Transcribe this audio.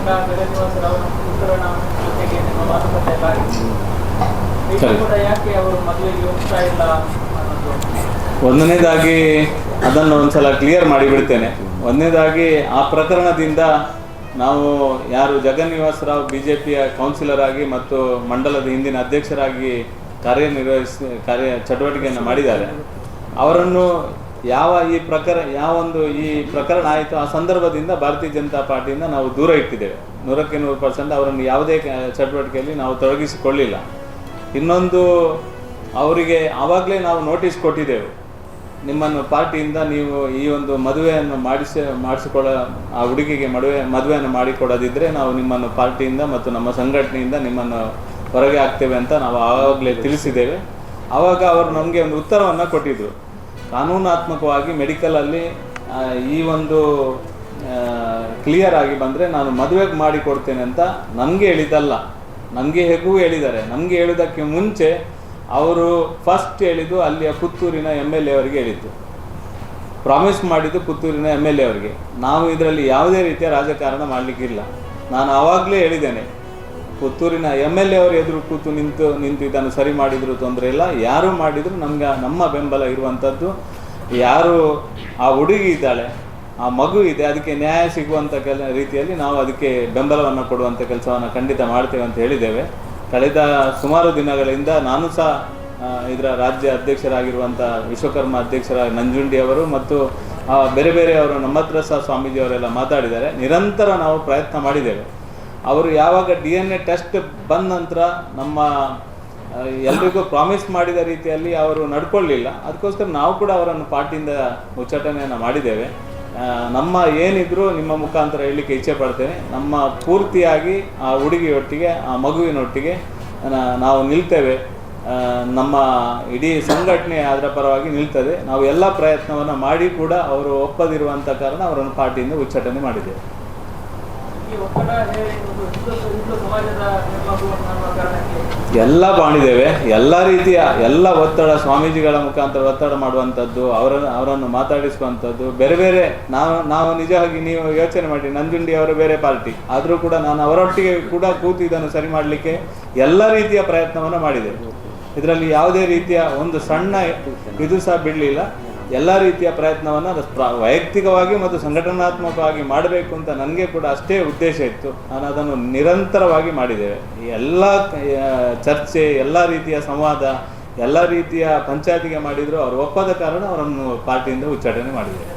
ಮುಖಂಡ ಜಗನ್ನಿವಾಸ ರಾವ್ ಪುತ್ರನ ಜೊತೆಗೆ ನಿಮ್ಮ ಮಾತುಕತೆ ಎಲ್ಲ ಆಗಿದೆ. ಕೂಡ ಯಾಕೆ ಅವರು ಮದುವೆಗೆ ಹೋಗ್ತಾ ಇಲ್ಲ ಅನ್ನೋದು ಒಂದನೇದಾಗಿ ಅದನ್ನು ಒಂದ್ಸಲ ಕ್ಲಿಯರ್ ಮಾಡಿಬಿಡ್ತೇನೆ. ಒಂದನೇದಾಗಿ ಆ ಪ್ರಕರಣದಿಂದ ನಾವು ಯಾರು ಜಗನ್ನಿವಾಸ ರಾವ್ BJPಯ ಕೌನ್ಸಿಲರ್ ಆಗಿ ಮತ್ತು ಮಂಡಲದ ಹಿಂದಿನ ಅಧ್ಯಕ್ಷರಾಗಿ ಕಾರ್ಯ ಚಟುವಟಿಕೆಯನ್ನು ಮಾಡಿದ್ದಾರೆ, ಅವರನ್ನು ಈ ಪ್ರಕರಣ ಆಯಿತು ಆ ಸಂದರ್ಭದಿಂದ ಭಾರತೀಯ ಜನತಾ ಪಾರ್ಟಿಯಿಂದ ನಾವು ದೂರ ಇಟ್ಟಿದ್ದೇವೆ. 100% ಅವರನ್ನು ಯಾವುದೇ ಚಟುವಟಿಕೆಯಲ್ಲಿ ನಾವು ತೊಡಗಿಸಿಕೊಳ್ಳಿಲ್ಲ. ಇನ್ನೊಂದು, ಅವರಿಗೆ ಆವಾಗಲೇ ನಾವು ನೋಟಿಸ್ ಕೊಟ್ಟಿದ್ದೆವು, ನಿಮ್ಮನ್ನು ಪಾರ್ಟಿಯಿಂದ ನೀವು ಈ ಒಂದು ಮದುವೆಯನ್ನು ಮಾಡಿಸಿಕೊಳ್ಳ ಆ ಹುಡುಗಿಗೆ ಮದುವೆಯನ್ನು ಮಾಡಿಕೊಡೋದಿದ್ದರೆ ನಾವು ನಿಮ್ಮನ್ನು ಪಾರ್ಟಿಯಿಂದ ಮತ್ತು ನಮ್ಮ ಸಂಘಟನೆಯಿಂದ ನಿಮ್ಮನ್ನು ಹೊರಗೆ ಹಾಕ್ತೇವೆ ಅಂತ ನಾವು ಆವಾಗಲೇ ತಿಳಿಸಿದ್ದೇವೆ. ಆವಾಗ ಅವರು ನಮಗೆ ಒಂದು ಉತ್ತರವನ್ನು ಕೊಟ್ಟಿದ್ದರು. ಕಾನೂನಾತ್ಮಕವಾಗಿ ಮೆಡಿಕಲಲ್ಲಿ ಈ ಒಂದು ಕ್ಲಿಯರ್ ಆಗಿ ಬಂದರೆ ನಾನು ಮದುವೆಗೆ ಮಾಡಿಕೊಡ್ತೇನೆ ಅಂತ ನಮಗೆ ಹೇಳಿದ್ದಲ್ಲ, ನಮಗೆ ಹೇಗೂ ಹೇಳಿದ್ದಾರೆ. ನಮಗೆ ಹೇಳೋದಕ್ಕೆ ಮುಂಚೆ ಅವರು ಫಸ್ಟ್ ಹೇಳಿದ್ದು ಅಲ್ಲಿಯ ಪುತ್ತೂರಿನ MLA ಅವರಿಗೆ ಹೇಳಿದ್ದು, ಪ್ರಾಮಿಸ್ ಮಾಡಿದ್ದು ಪುತ್ತೂರಿನ MLA ಅವರಿಗೆ. ನಾವು ಇದರಲ್ಲಿ ಯಾವುದೇ ರೀತಿಯ ರಾಜಕಾರಣ ಮಾಡಲಿಕ್ಕಿಲ್ಲ. ನಾನು ಆವಾಗಲೇ ಹೇಳಿದ್ದೇನೆ, ಪುತ್ತೂರಿನ MLA ಅವರು ಎದುರು ಕೂತು ನಿಂತು ಇದನ್ನು ಸರಿ ಮಾಡಿದ್ರು ತೊಂದರೆ ಇಲ್ಲ, ಯಾರು ಮಾಡಿದ್ರು ನಮ್ಮ ಬೆಂಬಲ ಇರುವಂಥದ್ದು. ಯಾರು ಆ ಹುಡುಗಿ ಇದ್ದಾಳೆ, ಆ ಮಗು ಇದೆ, ಅದಕ್ಕೆ ನ್ಯಾಯ ಸಿಗುವಂಥ ರೀತಿಯಲ್ಲಿ ನಾವು ಅದಕ್ಕೆ ಬೆಂಬಲವನ್ನು ಕೊಡುವಂಥ ಕೆಲಸವನ್ನು ಖಂಡಿತ ಮಾಡ್ತೇವೆ ಅಂತ ಹೇಳಿದ್ದೇವೆ. ಕಳೆದ ಸುಮಾರು ದಿನಗಳಿಂದ ನಾನು ಸಹ ಇದರ ರಾಜ್ಯ ಅಧ್ಯಕ್ಷರಾಗಿರುವಂಥ ವಿಶ್ವಕರ್ಮ ಅಧ್ಯಕ್ಷರಾಗಿ ನಂಜುಂಡಿ ಅವರು ಮತ್ತು ಬೇರೆ ಬೇರೆಯವರು ನಮ್ಮ ಹತ್ರ ಸಹ ಸ್ವಾಮೀಜಿಯವರೆಲ್ಲ ಮಾತಾಡಿದ್ದಾರೆ. ನಿರಂತರ ನಾವು ಪ್ರಯತ್ನ ಮಾಡಿದ್ದೇವೆ. ಅವರು ಯಾವಾಗ DNA ಟೆಸ್ಟ್ ಬಂದ ನಂತರ ನಮ್ಮ ಎಲ್ರಿಗೂ ಪ್ರಾಮಿಸ್ ಮಾಡಿದ ರೀತಿಯಲ್ಲಿ ಅವರು ನಡ್ಕೊಳ್ಳಿಲ್ಲ. ಅದಕ್ಕೋಸ್ಕರ ನಾವು ಕೂಡ ಅವರನ್ನು ಪಾರ್ಟಿಯಿಂದ ಉಚ್ಚಾಟನೆಯನ್ನು ಮಾಡಿದ್ದೇವೆ. ನಮ್ಮ ಏನಿದ್ರು ನಿಮ್ಮ ಮುಖಾಂತರ ಹೇಳಲಿಕ್ಕೆ ಇಚ್ಛೆ ಪಡ್ತೇನೆ, ನಮ್ಮ ಪೂರ್ತಿಯಾಗಿ ಆ ಹುಡುಗಿಯೊಟ್ಟಿಗೆ ಆ ಮಗುವಿನೊಟ್ಟಿಗೆ ನಾವು ನಿಲ್ತೇವೆ. ನಮ್ಮ ಇಡೀ ಸಂಘಟನೆ ಅದರ ಪರವಾಗಿ ನಿಲ್ತದೆ. ನಾವು ಎಲ್ಲ ಪ್ರಯತ್ನವನ್ನು ಮಾಡಿ ಕೂಡ ಅವರು ಒಪ್ಪದಿರುವಂಥ ಕಾರಣ ಅವರನ್ನು ಪಾರ್ಟಿಯಿಂದ ಉಚ್ಚಾಟನೆ ಮಾಡಿದ್ದೇವೆ. ಎಲ್ಲ ಮಾಡಿದ್ದೇವೆ. ಎಲ್ಲ ರೀತಿಯ ಒತ್ತಡ, ಸ್ವಾಮೀಜಿಗಳ ಮುಖಾಂತರ ಒತ್ತಡ ಮಾಡುವಂಥದ್ದು, ಅವರನ್ನು ಮಾತಾಡಿಸುವಂಥದ್ದು, ಬೇರೆ ಬೇರೆ ನಾವು ನಿಜವಾಗಿ ನೀವು ಯೋಚನೆ ಮಾಡಿ, ನಂಜುಂಡಿ ಅವರ ಬೇರೆ ಪಾರ್ಟಿ ಆದರೂ ಕೂಡ ನಾನು ಅವರೊಟ್ಟಿಗೆ ಕೂಡ ಕೂತು ಇದನ್ನು ಸರಿ ಮಾಡಲಿಕ್ಕೆ ಎಲ್ಲ ರೀತಿಯ ಪ್ರಯತ್ನವನ್ನು ಮಾಡಿದೆ. ಇದರಲ್ಲಿ ಯಾವುದೇ ರೀತಿಯ ಒಂದು ಸಣ್ಣ ಇದು ಸಹ ಬಿಡಲಿಲ್ಲ. ಎಲ್ಲ ರೀತಿಯ ಪ್ರಯತ್ನವನ್ನು ವೈಯಕ್ತಿಕವಾಗಿ ಮತ್ತು ಸಂಘಟನಾತ್ಮಕವಾಗಿ ಮಾಡಬೇಕು ಅಂತ ನನಗೆ ಕೂಡ ಅಷ್ಟೇ ಉದ್ದೇಶ ಇತ್ತು. ನಾನು ಅದನ್ನು ನಿರಂತರವಾಗಿ ಮಾಡಿದ್ದೇವೆ. ಎಲ್ಲ ಚರ್ಚೆ, ಎಲ್ಲ ರೀತಿಯ ಸಂವಾದ, ಎಲ್ಲ ರೀತಿಯ ಪಂಚಾಯತಿಗೆ ಮಾಡಿದ್ರು ಅವರು ಒಪ್ಪದ ಕಾರಣ ಅವರನ್ನು ಪಾರ್ಟಿಯಿಂದ ಉಚ್ಚಾಟನೆ ಮಾಡಿದ್ದೇವೆ.